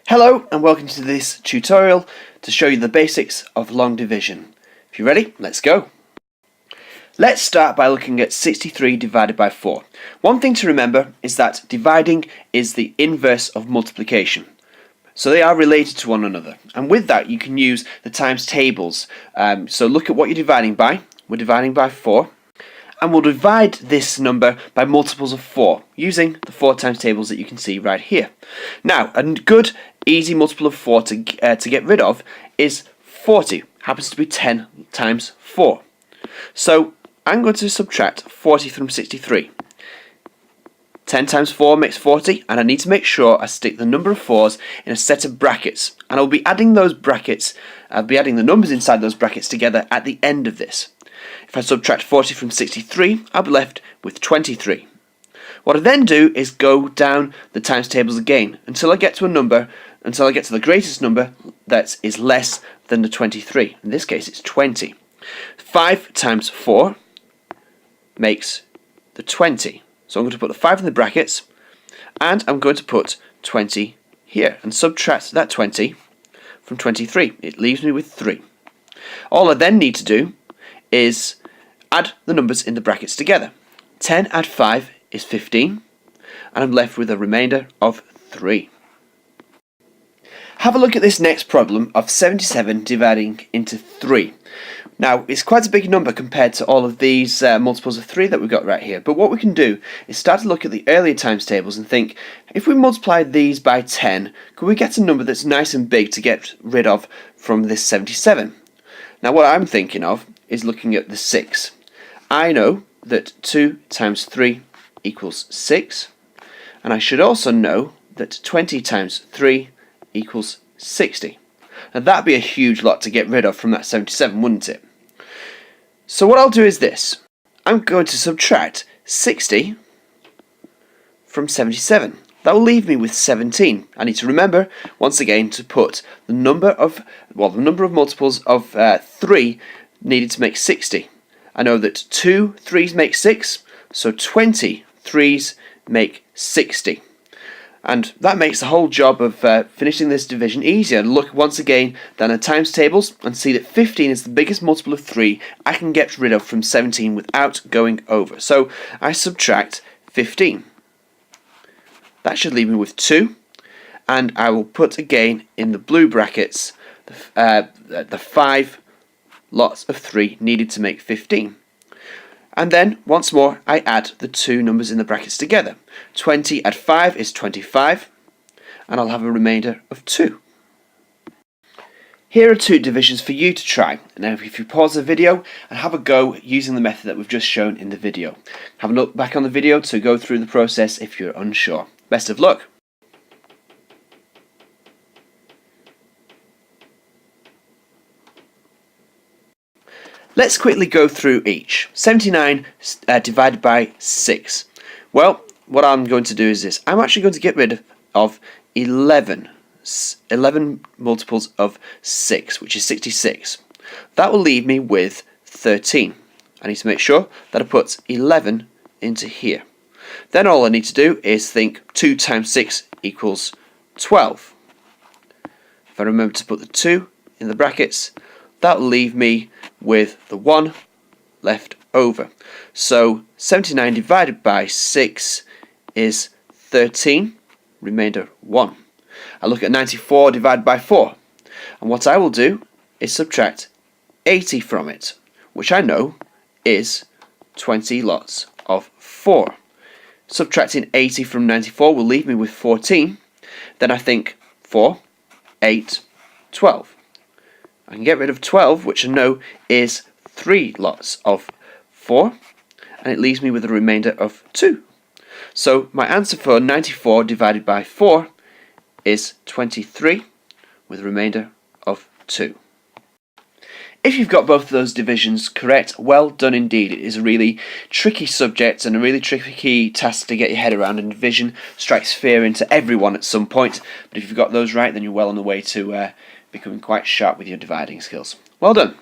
Hello and welcome to this tutorial to show you the basics of long division. If you're ready, let's go. Let's start by looking at 63 divided by 4. One thing to remember is that dividing is the inverse of multiplication. So they are related to one another. And with that you can use the times tables. So look at what you're dividing by. We're dividing by 4. And we'll divide this number by multiples of 4 using the 4 times tables that you can see right here. Now, a good easy multiple of 4 to get rid of is 40. Happens to be 10 times 4. So I'm going to subtract 40 from 63. 10 times 4 makes 40, and I need to make sure I stick the number of 4s in a set of brackets. And I'll be adding those brackets, I'll be adding the numbers inside those brackets together at the end of this. If I subtract 40 from 63, I'll be left with 23. What I then do is go down the times tables again until I get to the greatest number that is less than the 23. In this case, it's 20. 5 times 4 makes the 20. So I'm going to put the 5 in the brackets, and I'm going to put 20 here and subtract that 20 from 23. It leaves me with 3. All I then need to do is add the numbers in the brackets together. 10 add 5 is 15, and I'm left with a remainder of 3. Have a look at this next problem of 77 dividing into 3. Now, it's quite a big number compared to all of these multiples of 3 that we've got right here, but what we can do is start to look at the earlier times tables and think, if we multiply these by 10, could we get a number that's nice and big to get rid of from this 77? Now, what I'm thinking of is looking at the 6. I know that 2 times 3 equals 6, and I should also know that 20 times 3 equals 60. Now that'd be a huge lot to get rid of from that 77, wouldn't it? So what I'll do is this. I'm going to subtract 60 from 77. That will leave me with 17. I need to remember, once again, to put the number of multiples of 3 needed to make 60. I know that 2 3's make 6, so 20 3's make 60. And that makes the whole job of finishing this division easier. Look once again down the times tables and see that 15 is the biggest multiple of 3 I can get rid of from 17 without going over. So I subtract 15. That should leave me with 2, and I will put again in the blue brackets the 5 lots of 3 needed to make 15. And then, once more, I add the 2 numbers in the brackets together. 20 add 5 is 25, and I'll have a remainder of 2. Here are 2 divisions for you to try. Now, if you pause the video and have a go using the method that we've just shown in the video. Have a look back on the video to go through the process if you're unsure. Best of luck! Let's quickly go through each. 79 divided by 6. Well, what I'm going to do is this. I'm actually going to get rid of 11 multiples of 6, which is 66. That will leave me with 13. I need to make sure that I put 11 into here. Then all I need to do is think 2 times 6 equals 12. If I remember to put the 2 in the brackets, that will leave me with the 1 left over. So 79 divided by 6 is 13, remainder 1. I look at 94 divided by 4, and what I will do is subtract 80 from it, which I know is 20 lots of 4. Subtracting 80 from 94 will leave me with 14. Then I think 4, 8, 12. I can get rid of 12, which I know is 3 lots of 4, and it leaves me with a remainder of 2. So my answer for 94 divided by 4 is 23, with a remainder of 2. If you've got both of those divisions correct, well done indeed. It is a really tricky subject and a really tricky task to get your head around, and division strikes fear into everyone at some point. But if you've got those right, then you're well on the way to becoming quite sharp with your dividing skills. Well done.